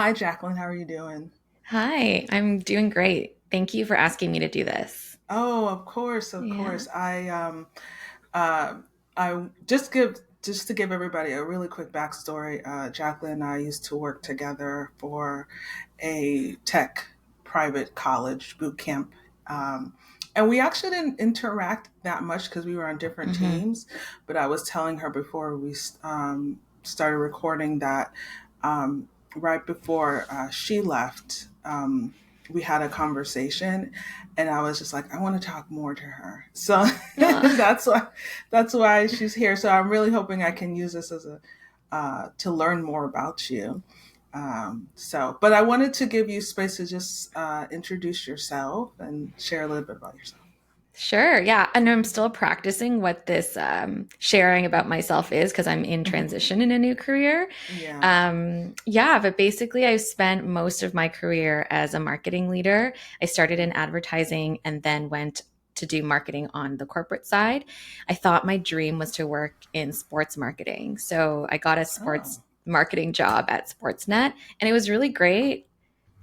Hi, Jacqueline. How are you doing? Hi, I'm doing great. Thank you for asking me to do this. Oh, of course, of Yeah. course. Uh, I just to give everybody a really quick backstory. Jacqueline and I used to work together for a tech private college boot camp. And we actually didn't interact that much because we were on different hmm teams. But I was telling her before we started recording that right before she left, we had a conversation, and I was just like, I want to talk more to her. So that's why she's here. So I'm really hoping I can use this as a to learn more about you. But I wanted to give you space to just introduce yourself and share a little bit about yourself. Sure. Yeah. And I'm still practicing what this sharing about myself is because I'm in Hmm. transition in a new career. Yeah. Yeah. But basically, I've spent most of my career as a marketing leader. I started in advertising and then went to do marketing on the corporate side. I thought my dream was to work in sports marketing. So I got a sports Oh. marketing job at Sportsnet, and it was really great.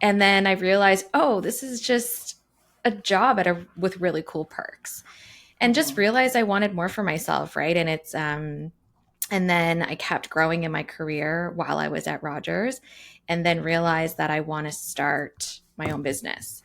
And then I realized, oh, this is just a job with really cool perks. And just Hmm. realized I wanted more for myself, right? And then I kept growing in my career while I was at Rogers, and then realized that I want to start my own business.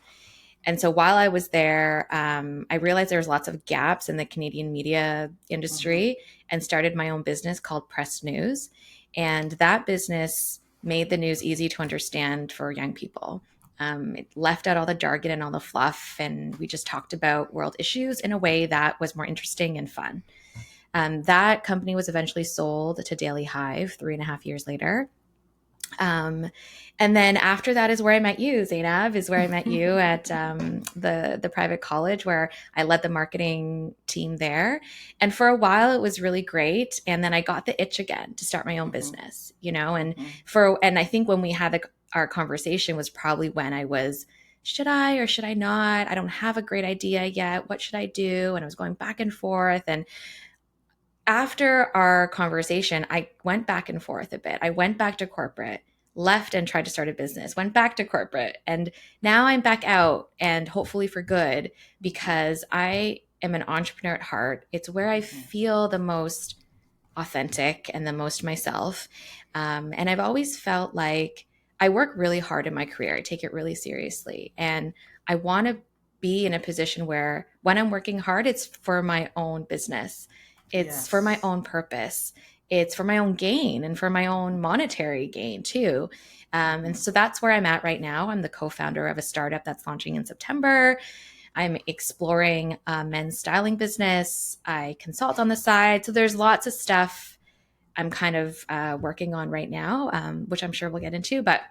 And so while I was there, I realized there was lots of gaps in the Canadian media Hmm. industry and started my own business called Press News. And that business made the news easy to understand for young people. It left out all the jargon and all the fluff, and we just talked about world issues in a way that was more interesting and fun. That company was eventually sold to Daily Hive 3.5 years later. Um, and then after that is where I met you, Zainab, is where I met you at the private college where I led the marketing team there. And for a while, it was really great. And then I got the itch again to start my own Hmm. business, you know. Hmm. And I think when we had our conversation was probably when I was, should I or should I not? I don't have a great idea yet. What should I do? And I was going back and forth. And after our conversation, I went back and forth a bit. I went back to corporate, left and tried to start a business, went back to corporate, and now I'm back out and hopefully for good because I am an entrepreneur at heart. It's where I Hmm. feel the most authentic and the most myself. And I've always felt like I work really hard in my career, I take it really seriously. And I want to be in a position where when I'm working hard, it's for my own business, it's for my Yes. own purpose, it's for my own gain and for my own monetary gain too. And Hmm. so that's where I'm at right now. I'm the co founder of a startup that's launching in September. I'm exploring a men's styling business. I consult on the side. So there's lots of stuff I'm kind of working on right now, which I'm sure we'll get into. But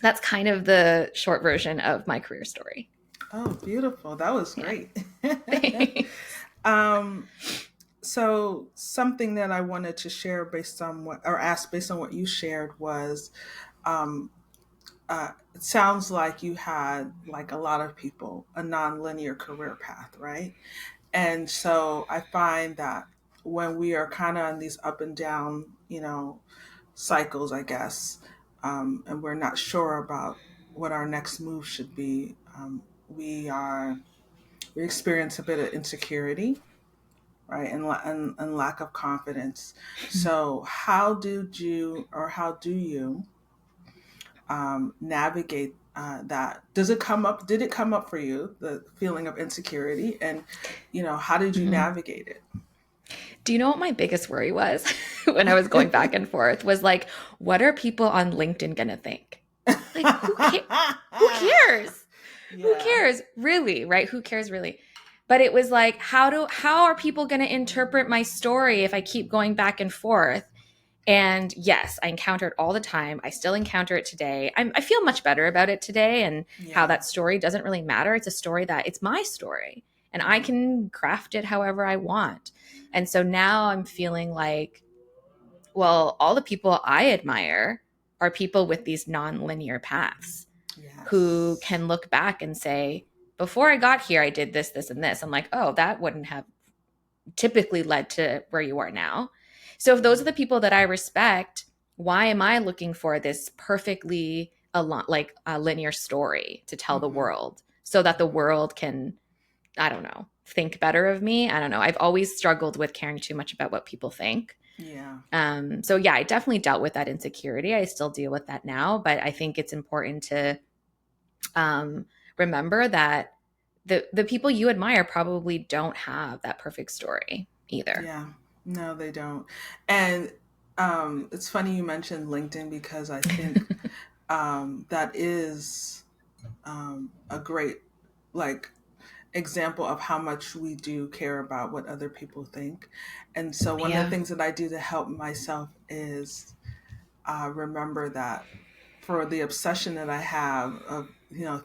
that's kind of the short version of my career story. Oh, beautiful. That was Yeah. great. Thanks. um, so something that I wanted to share based on what, or ask based on what you shared was, um, it sounds like you had, like a lot of people, a non-linear career path, right? And so I find that when we are kind of on these up and down, cycles, I guess, and we're not sure about what our next move should be, we are we experience a bit of insecurity, right, and lack of confidence. So how do you navigate that? Does it come up? Did it come up for you, the feeling of insecurity, and how did you Mhm. navigate it? Do you know what my biggest worry was when I was going back and forth? Was like, what are people on LinkedIn gonna think? Like, who cares? Who cares? Who Yeah. cares? Really, right? Who cares really? But it was like, how are people going to interpret my story if I keep going back and forth? And yes, I encounter it all the time. I still encounter it today. I feel much better about it today and how Yeah. that story doesn't really matter. It's a story that it's my story and I Hmm. can craft it however I want. And so now I'm feeling like, well, all the people I admire are people with these non-linear paths who Yes. can look back and say, before I got here, I did this, this, and this. I'm like, oh, that wouldn't have typically led to where you are now. So if those are Hmm. the people that I respect, why am I looking for this perfectly like a linear story to tell the Mm-hmm. world so that the Mm-hmm. world can, I don't know, think better of me. I don't know. I've always struggled with caring too much about what people think. Yeah. So yeah, I definitely dealt with that insecurity. I still deal with that now, but I think it's important to um, remember that the people you admire probably don't have that perfect story either. Yeah. No, they don't. And it's funny you mentioned LinkedIn because I think that is a great like example of how much we do care about what other people think. And so one of the Yeah. things that I do to help myself is remember that for the obsession that I have of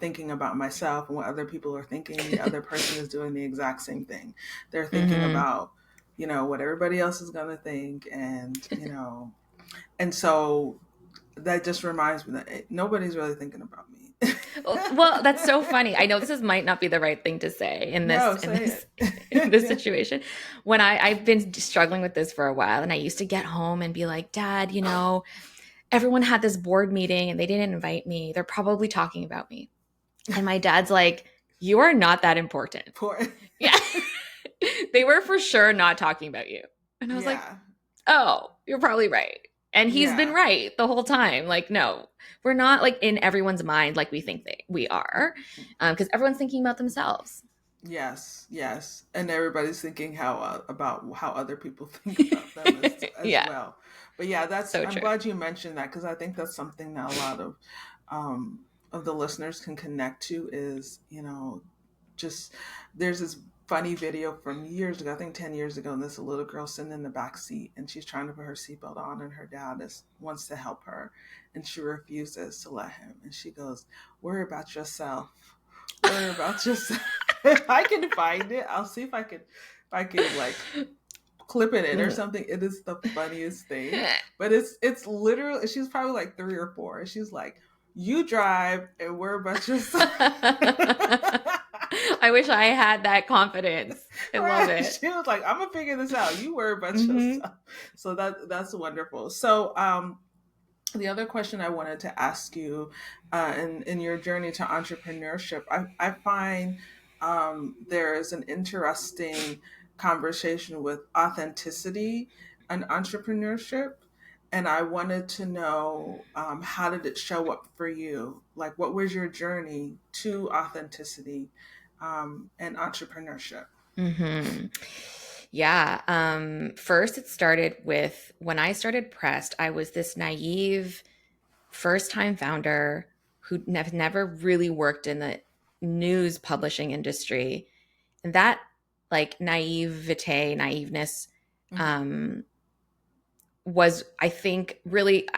thinking about myself and what other people are thinking, the other person is doing the exact same thing. They're thinking Mm-hmm. about what everybody else is going to think, and so that just reminds me that nobody's really thinking about me. Well, that's so funny. I know this might not be the right thing to say in this No, in say this in this it. situation. When I've been struggling with this for a while, and I used to get home and be like, Dad, everyone had this board meeting and they didn't invite me. They're probably talking about me. And my dad's like, you are not that important. Poor. Yeah. They were for sure not talking about you. And I was like, Yeah, oh, you're probably right. And he's been yeah. right the whole time. Like, no, we're not like in everyone's mind like we think we are, because everyone's thinking about themselves. Yes, yes, and everybody's thinking how about how other people think about them as Yeah, well. But yeah, that's so I'm true. glad you mentioned that because I think that's something that a lot of the listeners can connect to is just there's this funny video from years ago, I think 10 years ago, and this a little girl sitting in the back seat and she's trying to put her seatbelt on and her dad wants to help her and she refuses to let him and she goes, "Worry about yourself. Worry about yourself." If I can find it, I'll see if I can like clip it in or something. It is the funniest thing. But it's literally she's probably like 3 or 4. And she's like, "You drive and worry about yourself." I wish I had that confidence. I love Right. it. She was like, "I'm gonna figure this out. You worry about Hmm. yourself." So that's wonderful. So the other question I wanted to ask you, in your journey to entrepreneurship, I find there is an interesting conversation with authenticity and entrepreneurship. And I wanted to know, how did it show up for you? Like, what was your journey to authenticity and entrepreneurship? Hmm. Yeah. First, it started with when I started Pressed, I was this naive first time founder who never really worked in the news publishing industry. And that like naiveness Mm-hmm. um, was, I think, really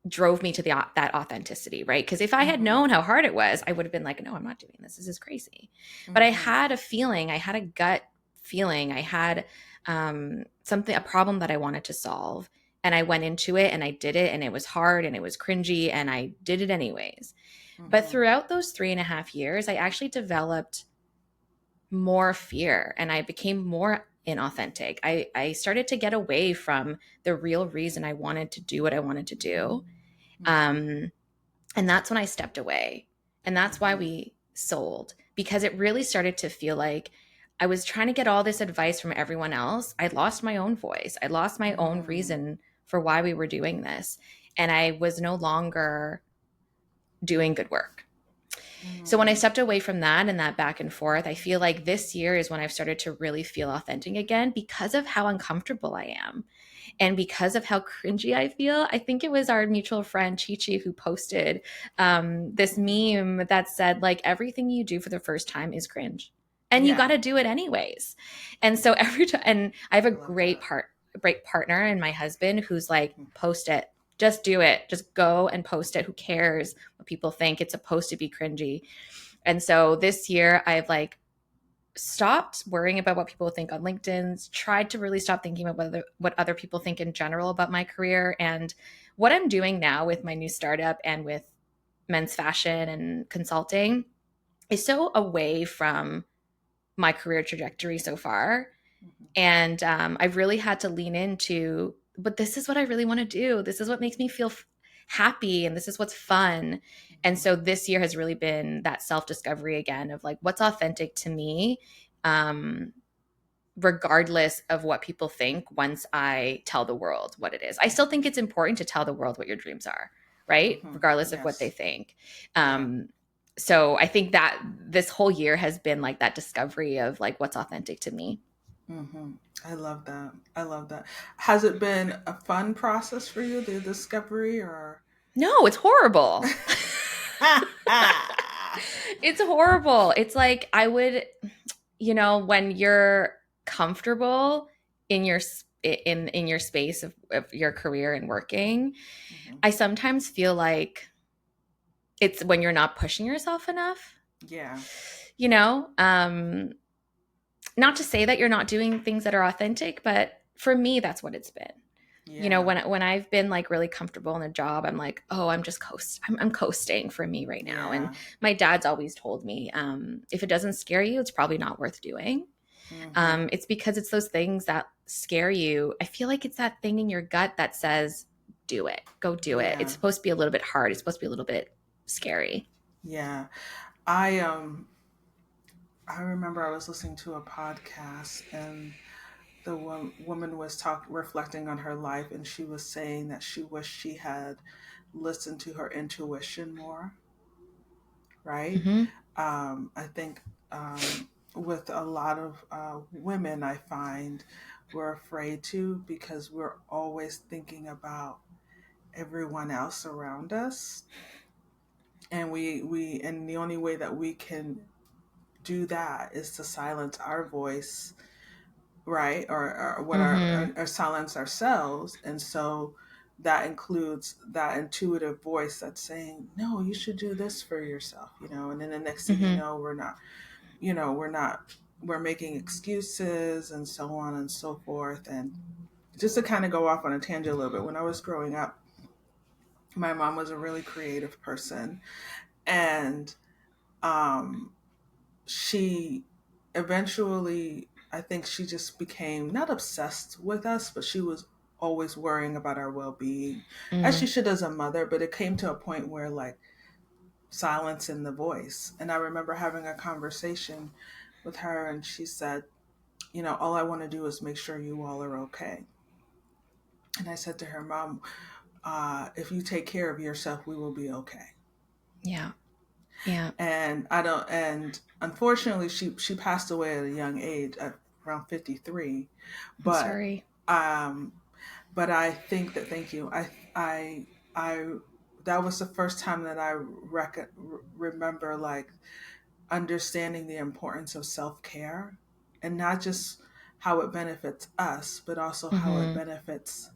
drove me to that authenticity, right? Because if I had Mm-hmm. known how hard it was, I would have been like, no, I'm not doing this. This is crazy. But I Mm-hmm. had a feeling, I had a gut feeling, I had a problem that I wanted to solve. And I went into it and I did it, and it was hard and it was cringy, and I did it anyways. But Mm-hmm. throughout those 3.5 years, I actually developed more fear and I became more inauthentic. I started to get away from the real reason I wanted to do what I wanted to do. Mm-hmm. Um, and that's when I stepped away. And that's why Mm-hmm. we sold, because it really started to feel like I was trying to get all this advice from everyone else. I lost my own voice. I lost my own Mm-hmm. reason for why we were doing this. And I was no longer doing good work. So when I Mm-hmm. stepped away from that and that back and forth, I feel like this year is when I've started to really feel authentic again because of how uncomfortable I am and because of how cringy I feel. I think it was our mutual friend Chi Chi who posted this meme that said, like, everything you do for the first time is cringe. And you got Yeah, to do it anyways. And so every time, and I have a I love that. great partner and my husband who's like, post it, just do it, just go and post it. Who cares what people think? It's supposed to be cringy. And so this year I've like stopped worrying about what people think on LinkedIn, tried to really stop thinking about what other people think in general about my career. And what I'm doing now with my new startup and with men's fashion and consulting is so away from my career trajectory so far. Mhm. And I've really had to lean into, but this is what I really want to do. This is what makes me feel happy and this is what's fun. And Mhm. so this year has really been that self-discovery again of like what's authentic to me. Um, Regardless of what people think once I tell the world what it is. I still think it's important to tell the world what your dreams are, right? Mhm. Regardless of what they Yes. think. Yeah. Um, so I think that this whole year has been like that discovery of like what's authentic to me. Hmm. I love that. I love that. Has it been a fun process for you, the discovery, or? No, it's horrible. It's horrible. It's like I would, when you're comfortable in your in your space of your career and working, Mhm. I sometimes feel like it's when you're not pushing yourself enough, Yeah. you know? Not to say that you're not doing things that are authentic, but for me, that's what it's been. Yeah. When I've been like really comfortable in a job, I'm like, oh, I'm coasting for me right now. And Yeah. my dad's always told me, if it doesn't scare you, it's probably not worth doing. Hmm. It's because it's those things that scare you. I feel like it's that thing in your gut that says, do it, go do it. It's Yeah. supposed to be a little bit hard. It's supposed to be a little bit scary. Yeah. I remember I was listening to a podcast, and the woman was reflecting on her life, and she was saying that she wished she had listened to her intuition more, right? Mm-hmm. I think with a lot of women, I find we're afraid to, because we're always thinking about everyone else around us, and and the only way that we can do that is to silence our voice, right? Or what Mm-hmm. or silence ourselves. And so that includes that intuitive voice that's saying, no, you should do this for yourself, and then the next thing you Mm-hmm. know, we're making excuses and so on and so forth. And just to kind of go off on a tangent a little bit, when I was growing up, my mom was a really creative person. And um, she eventually, I think she just became not obsessed with us, but she was always worrying about our well-being, as she Mm-hmm. should as a mother. But it came to a point where, like, silence in the voice. And I remember having a conversation with her, and she said, all I want to do is make sure you all are okay. And I said to her, Mom, if you take care of yourself, we will be okay. Yeah. Yeah. And I don't. And unfortunately, she passed away at a young age, at around 53. I'm But sorry. um, but I think that, thank you. I that was the first time that I remember, like, understanding the importance of self care, and not just how it benefits us, but also how it Mm-hmm. benefits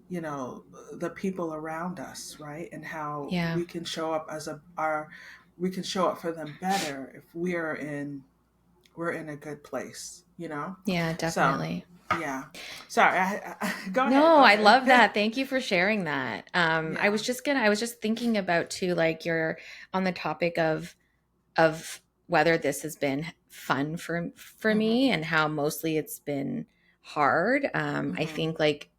you know the people around us, right? And how Yeah. we can show up for them better if we're in a good place. Yeah, So definitely. yeah, sorry. Go ahead, No, go I love ahead. that. Thank you for sharing that. Yeah. I was just thinking about too, like you're on the topic of whether this has been fun for Hmm. me and how mostly it's been hard. I Hmm. think like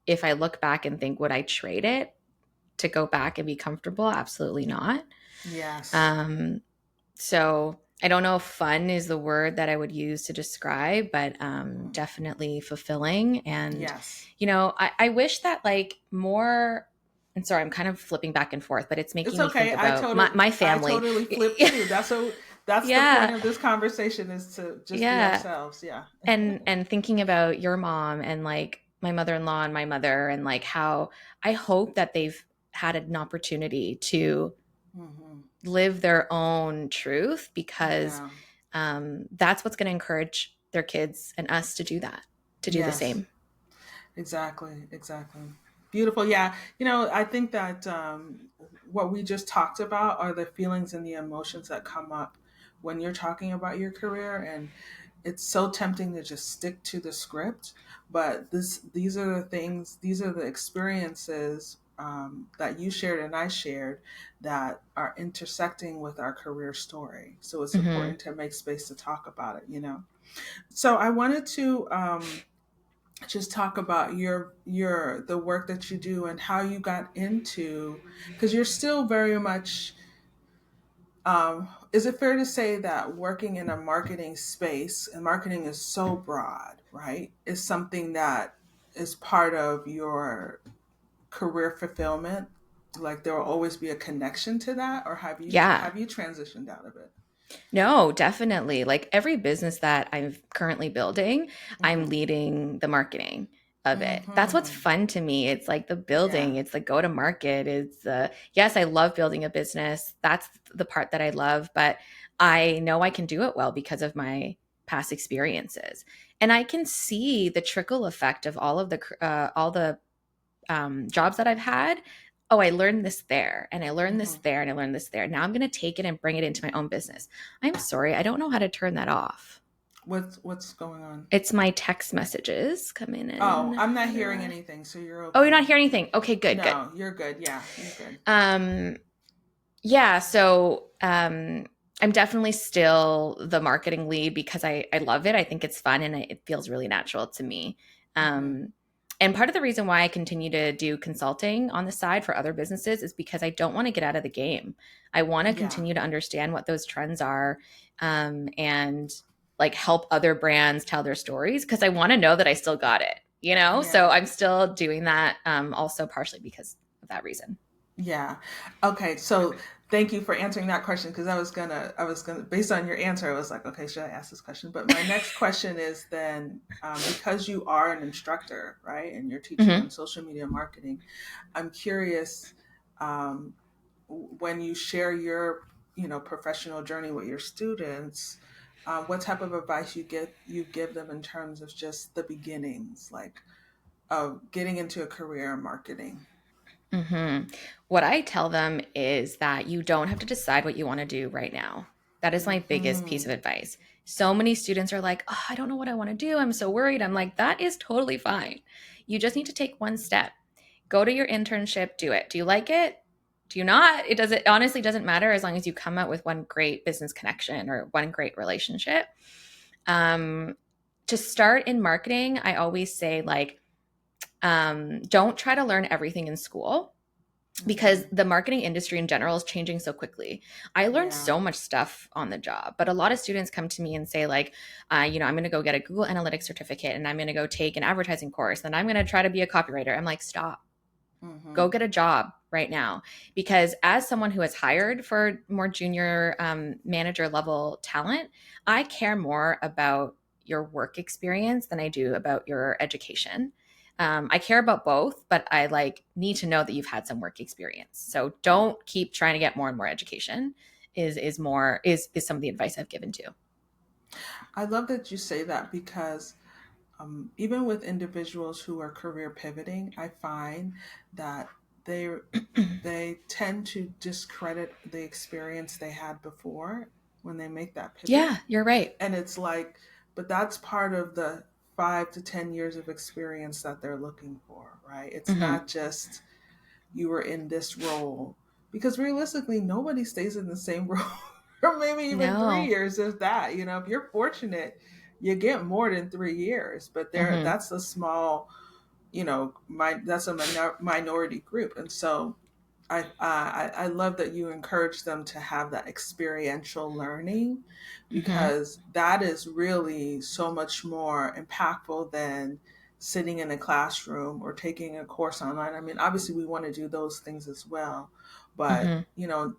if I look back and think would I trade it to go back and be comfortable? Absolutely not. Yes. Um, So I don't know if fun is the word that I would use to describe, but Hmm. definitely fulfilling. And, Yes. I wish that like more, and sorry, I'm kind of flipping back and forth, but it's It's making me think okay. about my I family. totally flip too. That's the point Yeah. of this conversation, is to just be Yeah. ourselves. Yeah. And thinking about your mom and like my mother-in-law and my mother and like how I hope that they've had an opportunity to Hmm. live their own truth because Yeah. that's what's going to encourage their kids and us to do that, to do the Yes. same. Exactly, exactly. Beautiful. Yeah. I think that what we just talked about are the feelings and the emotions that come up when you're talking about your career. And it's so tempting to just stick to the script. But these are the things, these are the experiences that you shared and I shared, that are intersecting with our career story. So it's Hmm. important to make space to talk about it. So I wanted to. just talk about your the work that you do and how you got into, because you're still very much, is it fair to say that working in a marketing space, and marketing is so broad, right, is something that is part of your career fulfillment? Like there will always be a connection to that, or Yeah. have you transitioned out of it? No, definitely. Like every business that I'm currently building, I'm Mm-hmm. leading the marketing of it. That's what's Mm-hmm. fun to me. It's like the Yeah. building, it's the go to market. It's yes, I love building a business. That's the part that I love, but I know I can do it well because of my past experiences. And I can see the trickle effect of all the jobs that I've had. Oh, I learned this there, and I learned this Mm-hmm. there, and I learned this there. Now I'm going to take it and bring it into my own business. I'm sorry, I don't know how to turn that off. What's going on? It's my text messages coming Oh, in. I'm not How do hearing I? anything, so you're Oh, you're not okay. hearing anything. Okay, good, good. No, you're good. Yeah, you're good. Um, yeah, so I'm definitely still the marketing lead because I love it. I think it's fun and it feels really natural to me. Mm-hmm. Um, and part of the reason why I continue to do consulting on the side for other businesses is because I don't want to get out of the game. I want to Yeah. continue to understand what those trends are, and like help other brands tell their stories because I want to know that I still got it, you know? So Yeah. I'm still doing that, also partially because of that reason. Yeah. Okay. So thank you for answering that question, because I was gonna, based on your answer, I was like, okay, should I ask this question? But my next question is then, because you are an instructor, right, and you're teaching Hmm. on social media marketing, I'm curious, um, when you share your, professional journey with your students, what type of advice you give them in terms of just the beginnings, like of getting into a career in marketing. Hmm. What I tell them is that you don't have to decide what you want to do right now. That is my biggest piece Hmm. of advice. So many students are like, oh, I don't know what I want to do. I'm so worried. I'm like, that is totally fine. You just need to take one step. Go to your internship, do it. Do you like it? Do you not? It honestly doesn't matter as long as you come out with one great business connection or one great relationship. Um, to start in marketing, I always say like, don't try to learn everything in school because Hmm. the marketing industry in general is changing so quickly. I learned Yeah. so much stuff on the job, but a lot of students come to me and say, like, I'm going to go get a Google Analytics certificate and I'm going to go take an advertising course and I'm going to try to be a copywriter. I'm like, stop, go Hmm. get a job right now. Because as someone who has hired for more junior manager level talent, I care more about your work experience than I do about your education. I care about both, but I like need to know that you've had some work experience. So don't keep trying to get more and more education. Is some of the advice I've given to. I love that you say that, because even with individuals who are career pivoting, I find that they they tend to discredit the experience they had before when they make that pivot. Yeah, you're right. And it's like, but that's part of the 5 to 10 years of experience that they're looking for, right? It's Hmm. not just you were in this role, because realistically nobody stays in the same role for maybe even three No. years if that, if you're fortunate, you get more than 3 years, but Hmm. that's a small, that's a minority group. And so I love that you encourage them to have that experiential learning, Hmm. because that is really so much more impactful than sitting in a classroom or taking a course online. I mean, obviously we want to do those things as well, but Hmm.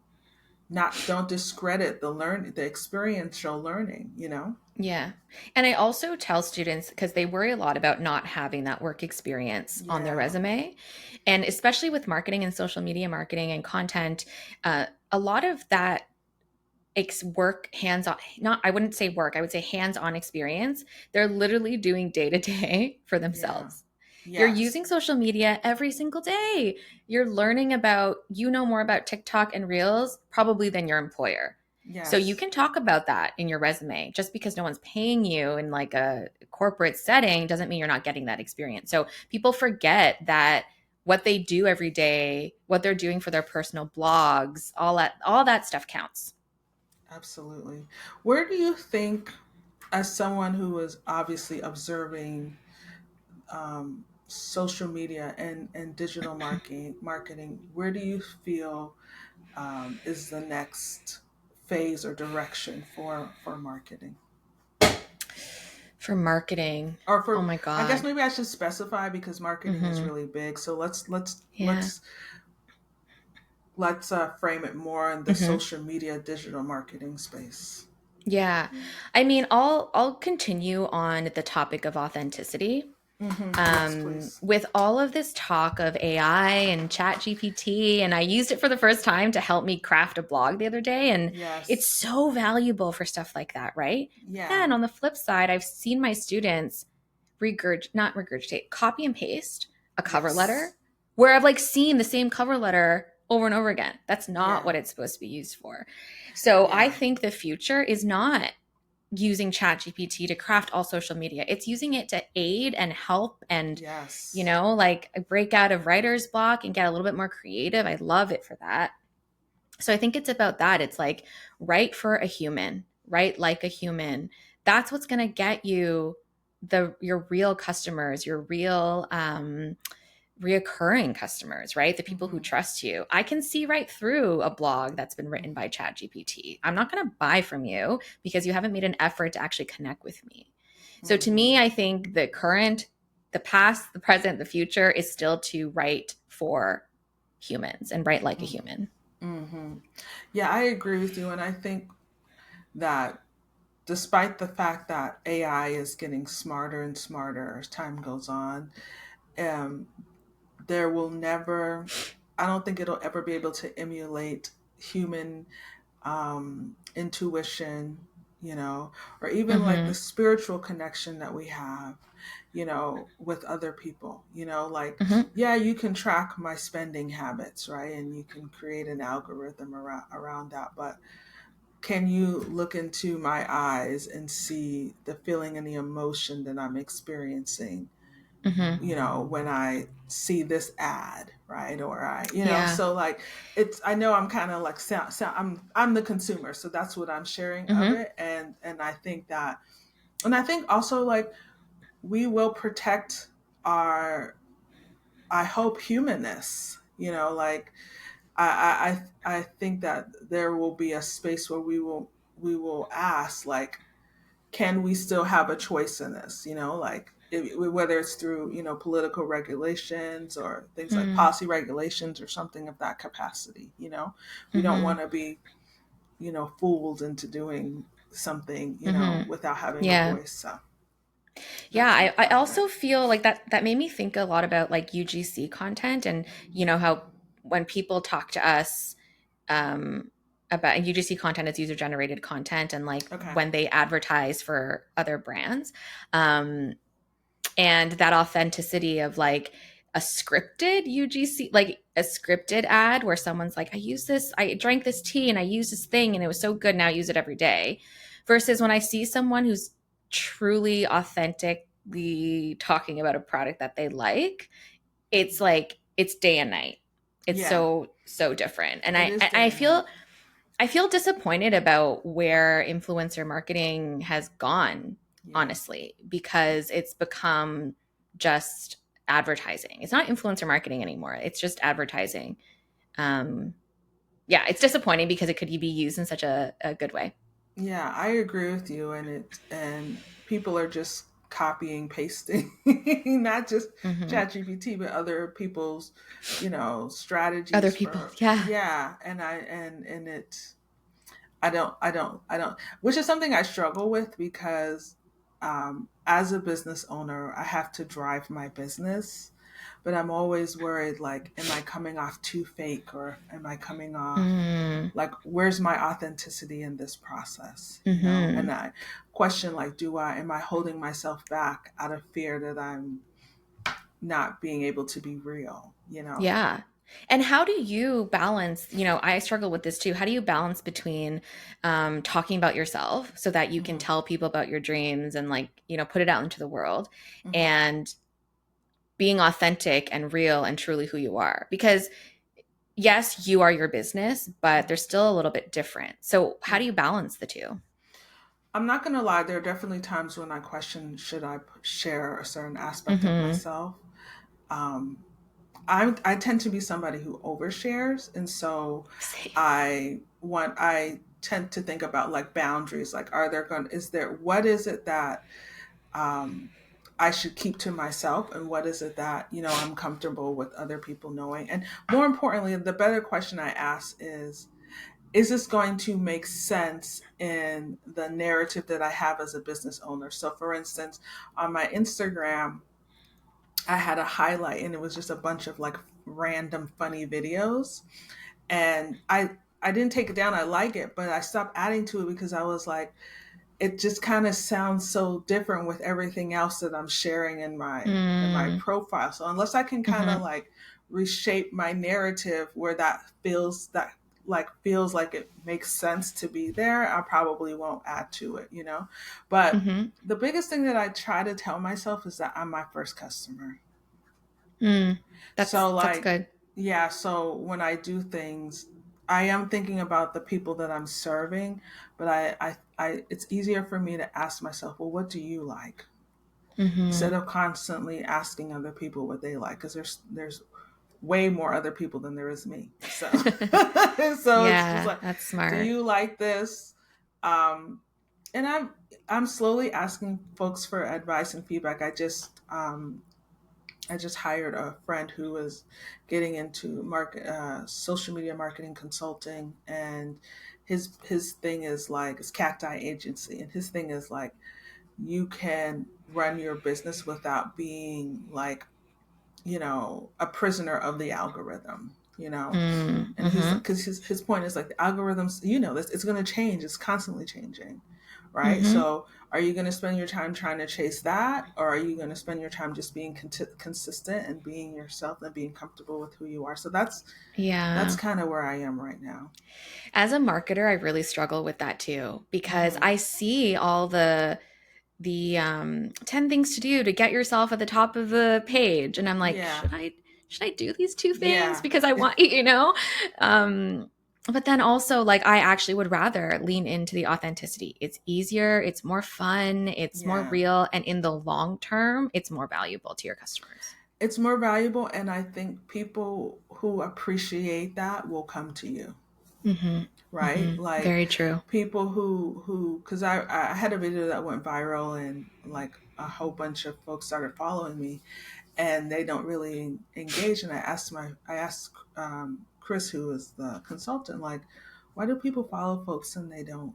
not don't discredit the experiential learning. Yeah. And I also tell students because they worry a lot about not having that work experience on their Yeah. resume. And especially with marketing and social media marketing and content, a lot of that work hands on, not, I wouldn't say work, I would say hands on experience. They're literally doing day to day for Yeah. themselves. You're Yes. using social media every single day. You're learning about, more about TikTok and Reels probably than your employer. So you Yes. can talk about that in your resume. Just because no one's paying you in like a corporate setting doesn't mean you're not getting that experience. So people forget that what they do every day, what they're doing for their personal blogs, all that stuff counts. Absolutely. Where do you think, as someone who is obviously observing social media and digital marketing, where do you feel is the next phase or direction for marketing? For marketing. Or Oh for, my I guess God. maybe I should specify because marketing is Mm-hmm. really big. So Yeah. let's frame it more in the Mm-hmm. social media digital marketing space. Yeah. I mean, I'll continue on the topic of authenticity. Yes, please. With all of this talk of AI and chat GPT, and I used it for the first time to help me craft a blog the other day, and it's Yes. so valuable for stuff like that, right? But Yeah. then on the flip side, I've seen my students not regurgitate, copy and paste a cover Yes. letter where I've like seen the same cover letter over and over again. That's not Yeah. what it's supposed to be used for. So I Yeah. think the future is not using ChatGPT to craft all social media. It's using it to aid and help and, Yes. like break out of writer's block and get a little bit more creative. I love it for that. So I think it's about that. It's like write for a human, write like a human. That's what's going to get you your real customers, your real reoccurring customers, right? The people who Mm-hmm. trust you. I can see right through a blog that's been written by ChatGPT. I'm not going to buy from you because you haven't made an effort to actually connect with me. So to Mm-hmm. me, I think the current, the past, the present, the future is still to write for humans and write like a Mm-hmm. human. Mm-hmm. Yeah, I agree with you, and I think that despite the fact that AI is getting smarter and smarter as time goes on, um, there will never, I don't think it'll ever be able to emulate human intuition, or even like the Mm-hmm. spiritual connection that we have, with other people, like, Mm-hmm. yeah, you can track my spending habits, right? And you can create an algorithm around that. But can you look into my eyes and see the feeling and the emotion that I'm experiencing, Mm-hmm. when I see this ad, right? Or Yeah. so like I know I'm kind of like I'm the consumer, so that's what I'm sharing of Mm-hmm. it, and I think that, and I think also like we will protect our, I hope, humanness. Like I think that there will be a space where we will ask like, can we still have a choice in this? Like whether it's through political regulations or things like Mm-hmm. policy regulations or something of that capacity. We don't Mm-hmm. want to be fooled into doing something Mm-hmm. without having a Yeah. voice. So Yeah, that's a I part of it. also feel like that made me think a lot about like UGC content and how when people talk to us um about UGC content is user generated content and like Okay. when they advertise for other brands um and that authenticity of like a scripted UGC, like a scripted ad where someone's like, I drank this tea and I used this thing and it was so good. Now I use it every day. Versus when I see someone who's truly authentically talking about a product that they like, it's like, it's day and night. It's Yeah, so, so different. And it I, is day I and night. feel, I feel disappointed about where influencer marketing has gone, Yeah. honestly, because it's become just advertising. It's not influencer marketing anymore. It's just advertising. Um, yeah, it's disappointing because it could be used in such a good way. Yeah, I agree with you, and people are just copying, pasting, not just Hmm. ChatGPT, but other people's, Other strategies people, for, yeah. yeah, and it, I don't, which is something I struggle with because, as a business owner, I have to drive my business, but I'm always worried, like, am I coming off too fake, or am I coming off Mm, like, where's my authenticity in this process, and hmm. I question, like, am I holding myself back out of fear that I'm not being able to be real? Yeah. And how do you balance, I struggle with this too. How do you balance between talking about yourself so that you can Hmm. tell people about your dreams and like, put it out into the world Hmm. and being authentic and real and truly who you are? Because yes, you are your business, but they're still a little bit different. So how do you balance the two? I'm not going to lie. There are definitely times when I question, should I share a certain aspect of Mm-hmm. myself? Um, I tend to be somebody who overshares, and so Same. I tend to think about like boundaries. Like, is there, what is it that um, I should keep to myself, and what is it that I'm comfortable with other people knowing? And more importantly, the better question I ask is this going to make sense in the narrative that I have as a business owner? So, for instance, on my Instagram, I had a highlight and it was just a bunch of like random funny videos. And I didn't take it down. I like it, but I stopped adding to it because I was like, it just kind of sounds so different with everything else that I'm sharing in my Mm. profile. So unless I can kind of Mm-hmm. like reshape my narrative where that feels like it makes sense to be there, I probably won't add to it. But Mm-hmm. the biggest thing that I try to tell myself is that I'm my first customer. Mm. So That's like, good. yeah, so when I do things, I am thinking about the people that I'm serving, but it's easier for me to ask myself, well, what do you like? Mm-hmm. Instead of constantly asking other people what they like, because there's way more other people than there is me. So so it's just Yeah, like, that's do smart. you like this? Um, and I'm slowly asking folks for advice and feedback. I just hired a friend who was getting into social media marketing consulting, and his thing is like it's Cacti Agency, and his thing is like you can run your business without being like a prisoner of the algorithm. And he's Mm-hmm. like, because his point is like the algorithms, this it's going to change. It's constantly changing, right? Mm-hmm. So are you going to spend your time trying to chase that, or are you going to spend your time just being consistent and being yourself and being comfortable with who you are? So that's Yeah. kind of where I am right now. As a marketer, I really struggle with that too because Hmm. I see all the 10 things to do to get yourself at the top of the page and I'm like, Yeah. should I do these two things Yeah. because I want, um but then also like I actually would rather lean into the authenticity. It's easier, it's more fun, it's more Yeah. real, and in the long term it's more valuable to your customers. It's more valuable, and I think people who appreciate that will come to you, Mhm. right? Mhm. Like Very true. people who because I had a video that went viral, and like a whole bunch of folks started following me, and they don't really engage. And I asked Chris, who is the consultant, like, why do people follow folks and they don't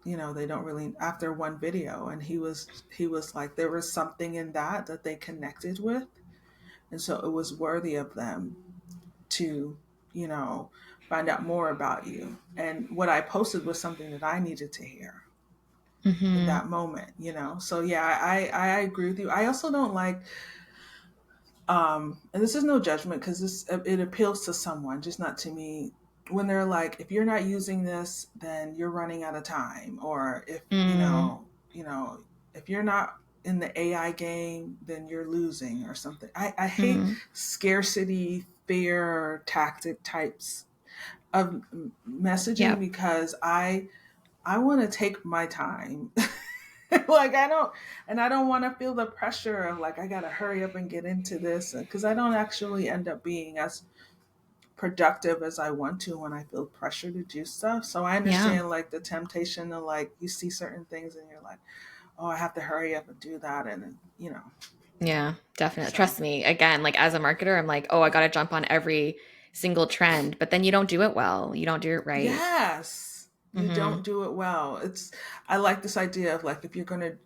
really after one video? And he was like, there was something in that they connected with, and so it was worthy of them to you know find out more about you. And what I posted was something that I needed to hear in Mhm. that moment. So yeah, I agree with you. I also don't like, and this is no judgment, because this it appeals to someone, just not to me, when they're like, if you're not using this, then you're running out of time, or if Mm. if you're not in the AI game, then you're losing or something. I hate Mm. scarcity fear tactic types of messaging, Yep. because I want to take my time. Like I don't want to feel the pressure of like I got to hurry up and get into this, because I don't actually end up being as productive as I want to when I feel pressure to do stuff. So I Yeah. understand like the temptation to like you see certain things and you're like, "Oh, I have to hurry up and do that." And Yeah, definitely. so Trust me. Again, like as a marketer, I'm like, oh, I got to jump on every single trend, but then you don't do it well. You don't do it right. yes, you Hmm. don't do it well. I like this idea of like if you're going to,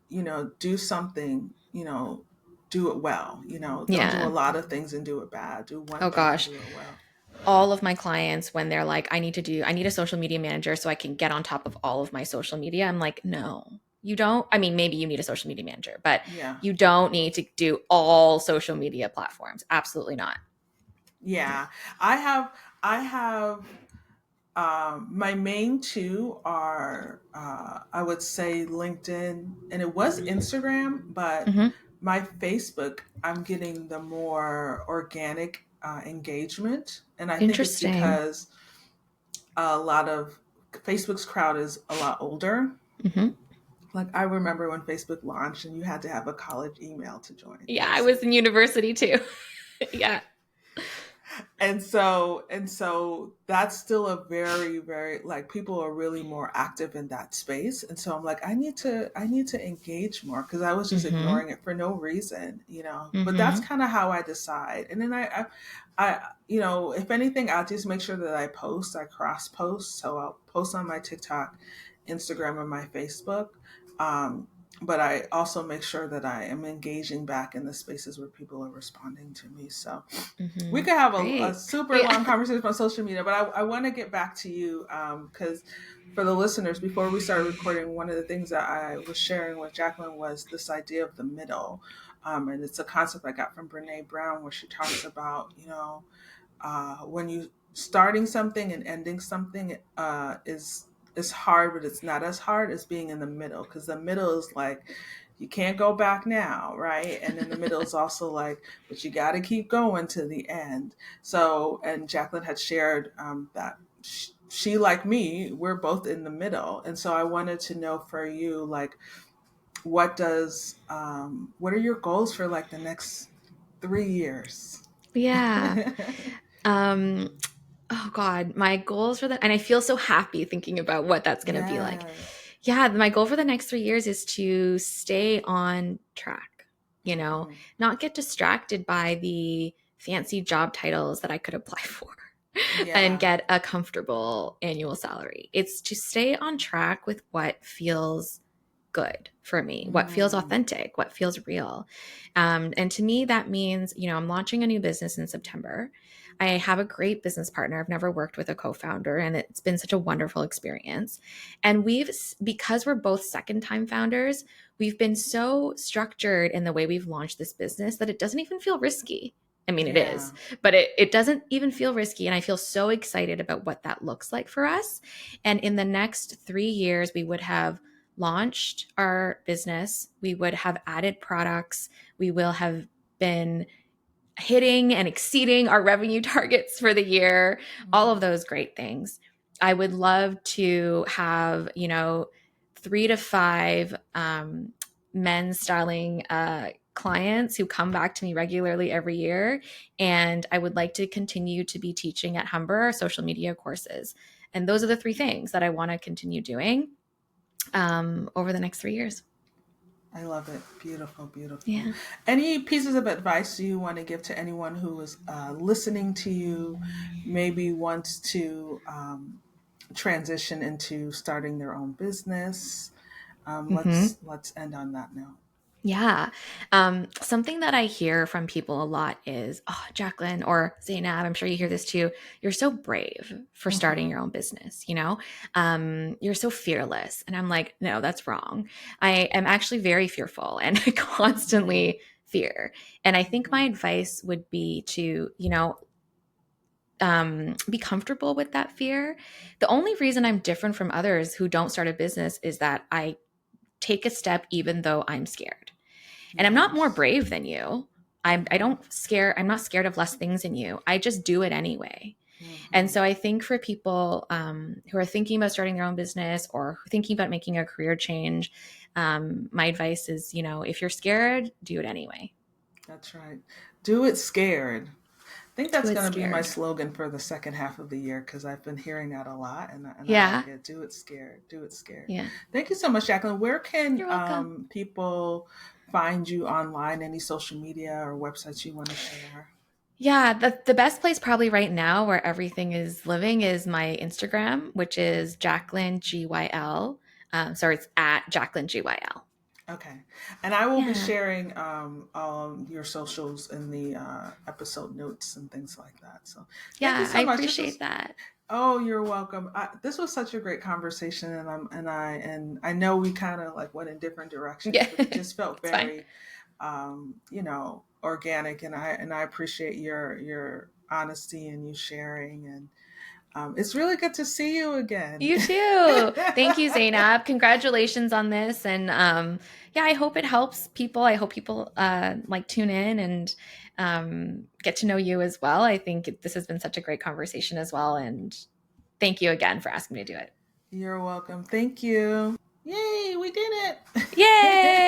do something, do it well. Don't do a Yeah. lot of things and do it bad. Do one Oh thing and gosh. do it well. All of my clients, when they're like, I need a social media manager so I can get on top of all of my social media. I'm like, no, you don't. I mean, maybe you need a social media manager, but Yeah. you don't need to do all social media platforms. Absolutely not. Yeah. I have my main two are, I would say, LinkedIn, and it was Instagram, but Hmm. my Facebook, I'm getting the more organic engagement. And I think it's Interesting. because a lot of Facebook's crowd is a lot older. Hmm. Like I remember when Facebook launched and you had to have a college email to join, Yeah, I was basically. in university too. Yeah. And so that's still a very, very, like, people are really more active in that space. And so I'm like, I need to engage more, because I was just Hmm. ignoring it for no reason, but that's Hmm. kind of how I decide. And then if anything, I'll just make sure that I cross post. So I'll post on my TikTok, Instagram, and my Facebook. um, but I also make sure that I am engaging back in the spaces where people are responding to me. So we Hmm. could have a Great. super Yeah. long conversation on social media, but I want to get back to you, because for the listeners, before we started recording, one of the things that I was sharing with Jacqueline was this idea of the middle. And it's a concept I got from Brene Brown, where she talks about, when you starting something and ending something, is hard, but it's not as hard as being in the middle, because the middle is like you can't go back now, right? And then the middle is also like, but you got to keep going to the end. So, and Jacqueline had shared, that she, like me, we're both in the middle, and so I wanted to know for you, like, what are your goals for like the next 3 years? Yeah. Um, oh God, my goals for the, and I feel so happy thinking about what that's going to be like. Yes. Yeah, my goal for the next 3 years is to stay on track, Hmm. not get distracted by the fancy job titles that I could apply for and Yeah. get a comfortable annual salary. It's to stay on track with what feels good for me, what feels Mm. authentic, what feels real. And to me, that means, I'm launching a new business in September. I have a great business partner. I've never worked with a co founder, and it's been such a wonderful experience. And because we're both second time founders, we've been so structured in the way we've launched this business that it doesn't even feel risky. I mean, it is, Yeah. but it doesn't even feel risky. And I feel so excited about what that looks like for us. And in the next 3 years, we would have launched our business, we would have added products, we will have been hitting and exceeding our revenue targets for the year, all of Hmm. those great things. I would love to have, 3 to 5 men's styling clients who come back to me regularly every year. And I would like to continue to be teaching at Humber social media courses. And those are the 3 things that I want to continue doing over the next 3 years. I love it. Beautiful, beautiful. Yeah. Any pieces of advice you want to give to anyone who is listening to you, maybe wants to transition into starting their own business? Hmm. Let's end on that note. Yeah. Something that I hear from people a lot is, oh, Jacqueline or Zainab, I'm sure you hear this too. You're so brave for starting Hmm. your own business, You're so fearless. And I'm like, no, that's wrong. I am actually very fearful and I Hmm. constantly fear. And I think my Hmm. advice would be to, be comfortable with that fear. The only reason I'm different from others who don't start a business is that I take a step even though I'm scared. And I'm not more Yes. brave than you. Hmm. I'm not scared of less things than you. I just do it anyway. And Hmm. so I think for people who are thinking about starting their own business or thinking about making a career change, my advice is, if you're scared, do it anyway. That's right. Do it scared. I think Do that's it going to be my scared. slogan for the second half of the year, because I've been hearing that a lot, and I Yeah. like it. Do it scared. Do it scared. Yeah. Thank you so much, Jacqueline. Where can You're welcome. people find you online? Any social media or websites you want to share? Yeah, the best place probably right now where everything is living is my Instagram, which is Jacqueline GYL. Sorry, it's at Jacqueline GYL. Okay. And I will be Yeah. sharing your socials in the episode notes and things like that. So thank you Yeah, so I much. This appreciate was that. Oh, you're welcome. This was such a great conversation, and I know we kind of like went in different directions, Yeah, but it just felt it's fine. very, organic, and I appreciate your honesty and you sharing, and it's really good to see you again. You too. Thank you, Zainab. Congratulations on this. And yeah, I hope it helps people. I hope people like tune in and get to know you as well. I think this has been such a great conversation as well. And thank you again for asking me to do it. You're welcome. Thank you. Yay, we did it. Yay!